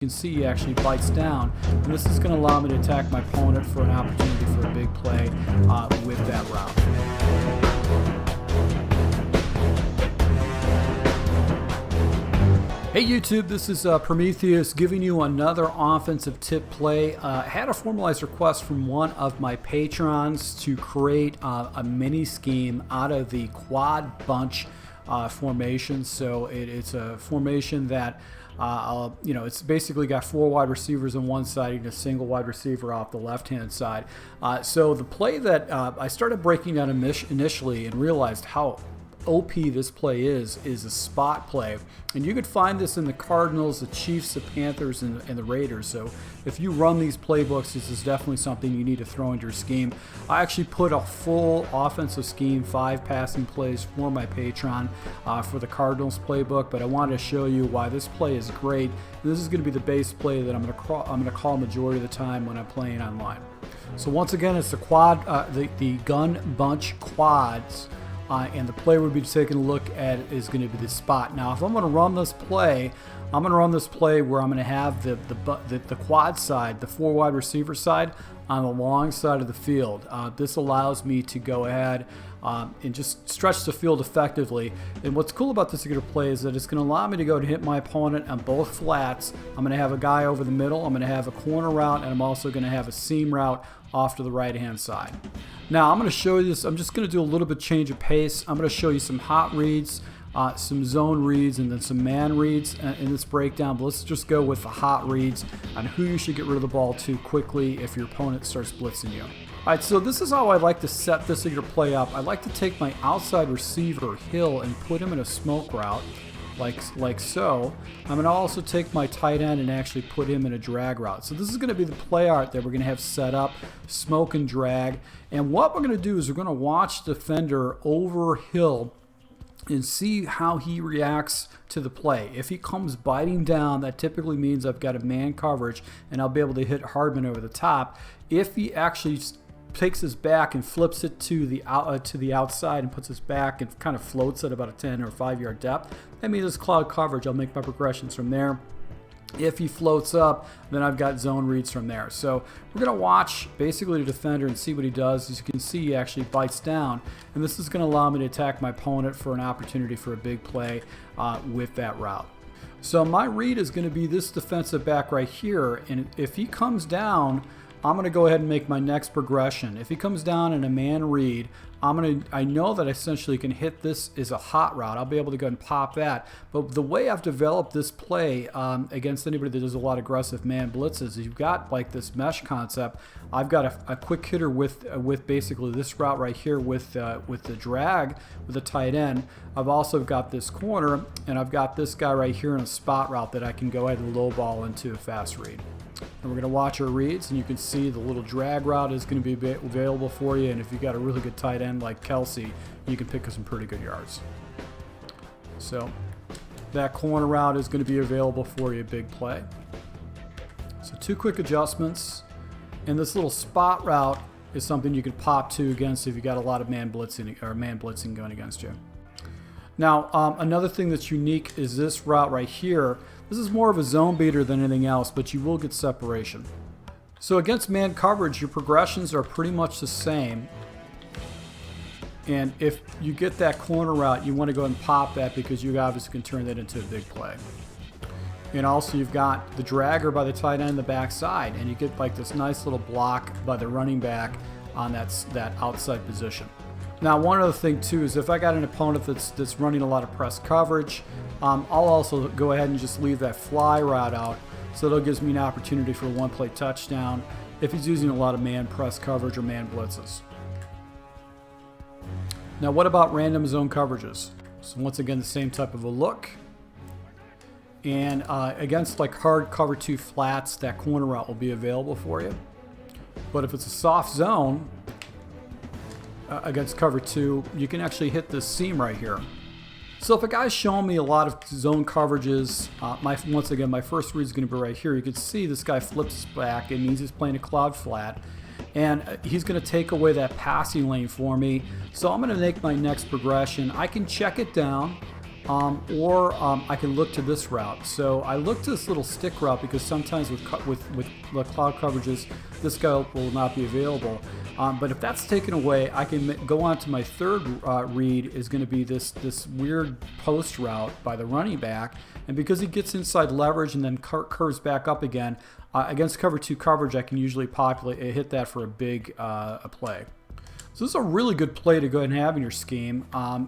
You can see he actually bites down, and this is going to allow me to attack my opponent for an opportunity for a big play with that route. Hey YouTube, this is Prometheus giving you another offensive tip play. I had a formalized request from one of my patrons to create a mini scheme out of the quad bunch formation. So it's a formation that it's basically got 4 wide receivers on one side and a single wide receiver off the left-hand side. So the play that I started breaking down initially and realized how OP this play is a spot play, and you could find this in the Cardinals, the Chiefs, the Panthers, and the Raiders. So if you run these playbooks, this is definitely something you need to throw into your scheme. I actually put a full offensive scheme, 5 passing plays for my Patreon for the Cardinals playbook, but I wanted to show you why this play is great. And this is going to be the base play that I'm going to call majority of the time when I'm playing online. So once again, it's the quad, the gun bunch quads. And the play we'll be taking a look at is going to be the spot. Now, if I'm going to run this play, I'm going to run this play where I'm going to have the quad side, the 4 wide receiver side, on the long side of the field. This allows me to go ahead and just stretch the field effectively. And what's cool about this particular play is that it's going to allow me to go and hit my opponent on both flats. I'm going to have a guy over the middle, I'm going to have a corner route, and I'm also going to have a seam route off to the right hand side. Now I'm going to show you this. I'm just going to do a little bit change of pace. I'm going to show you some hot reads, some zone reads, and then some man reads in this breakdown. But let's just go with the hot reads on who you should get rid of the ball to quickly if your opponent starts blitzing you. Alright, so this is how I like to set this particular play up. I like to take my outside receiver, Hill, and put him in a smoke route, like so. I'm going to also take my tight end and actually put him in a drag route. So this is going to be the play art that we're going to have set up, smoke and drag. And what we're going to do is we're going to watch the defender over Hill and see how he reacts to the play. If he comes biting down, that typically means I've got a man coverage and I'll be able to hit Hardman over the top. If he actually takes his back and flips it to the outside and puts his back and kind of floats at about a 10 or 5 yard depth, that means it's cloud coverage. I'll make my progressions from there. If he floats up, then I've got zone reads from there. So we're going to watch basically the defender and see what he does. As you can see, he actually bites down, and this is going to allow me to attack my opponent for an opportunity for a big play with that route. So my read is going to be this defensive back right here, and if he comes down, I'm going to go ahead and make my next progression. If he comes down in a man read, I know that I essentially can hit this as a hot route. I'll be able to go and pop that. But the way I've developed this play against anybody that does a lot of aggressive man blitzes, you've got like this mesh concept. I've got a quick hitter with basically this route right here with the drag with the tight end. I've also got this corner, and I've got this guy right here in a spot route that I can go ahead and low ball into a fast read. And we're going to watch our reads, and you can see the little drag route is going to be available for you, and if you've got a really good tight end like Kelsey, you can pick up some pretty good yards. So that corner route is going to be available for you, big play. So 2 quick adjustments, and this little spot route is something you can pop to against if you got a lot of man blitzing going against you. Now, another thing that's unique is this route right here. This is more of a zone beater than anything else, but you will get separation. So against man coverage, your progressions are pretty much the same. And if you get that corner route, you want to go ahead and pop that because you obviously can turn that into a big play. And also you've got the dragger by the tight end in the backside, and you get like this nice little block by the running back on that outside position. Now, one other thing too is if I got an opponent that's running a lot of press coverage, I'll also go ahead and just leave that fly route out, so that gives me an opportunity for a 1-play touchdown if he's using a lot of man press coverage or man blitzes. Now, what about random zone coverages? So once again, the same type of a look. And against like hard cover 2 flats, that corner route will be available for you. But if it's a soft zone, against cover 2, you can actually hit this seam right here. So if a guy's showing me a lot of zone coverages, once again, my first read is going to be right here. You can see this guy flips his back. It means he's playing a cloud flat. And he's going to take away that passing lane for me. So I'm going to make my next progression. I can check it down. or I can look to this route. So I look to this little stick route because sometimes with the cloud coverages, this guy will not be available. But if that's taken away, I can go on to my third read is going to be this weird post route by the running back. And because he gets inside leverage and then curves back up again, against cover 2 coverage, I can usually hit that for a big play. So this is a really good play to go ahead and have in your scheme.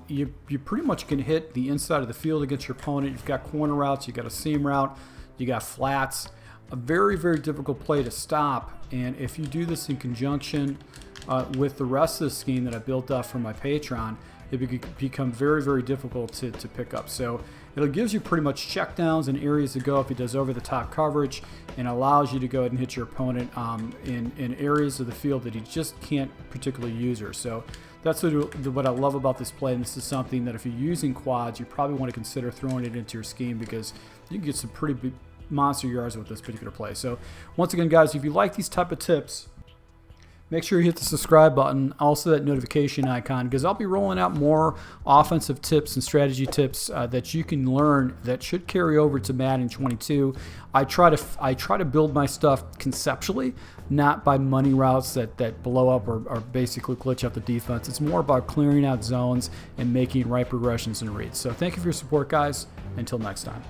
You pretty much can hit the inside of the field against your opponent. You've got corner routes, you've got a seam route, you got flats. A very, very difficult play to stop. And if you do this in conjunction with the rest of the scheme that I built up for my Patreon, it become very, very difficult to pick up. So it gives you pretty much checkdowns and areas to go if he does over the top coverage, and allows you to go ahead and hit your opponent in areas of the field that he just can't particularly use her. So that's what I love about this play, and this is something that if you're using quads, you probably want to consider throwing it into your scheme because you can get some pretty big monster yards with this particular play. So once again, guys, if you like these type of tips, make sure you hit the subscribe button, also that notification icon, because I'll be rolling out more offensive tips and strategy tips that you can learn that should carry over to Madden 22. I try to build my stuff conceptually, not by money routes that blow up or basically glitch out the defense. It's more about clearing out zones and making right progressions and reads. So thank you for your support, guys. Until next time.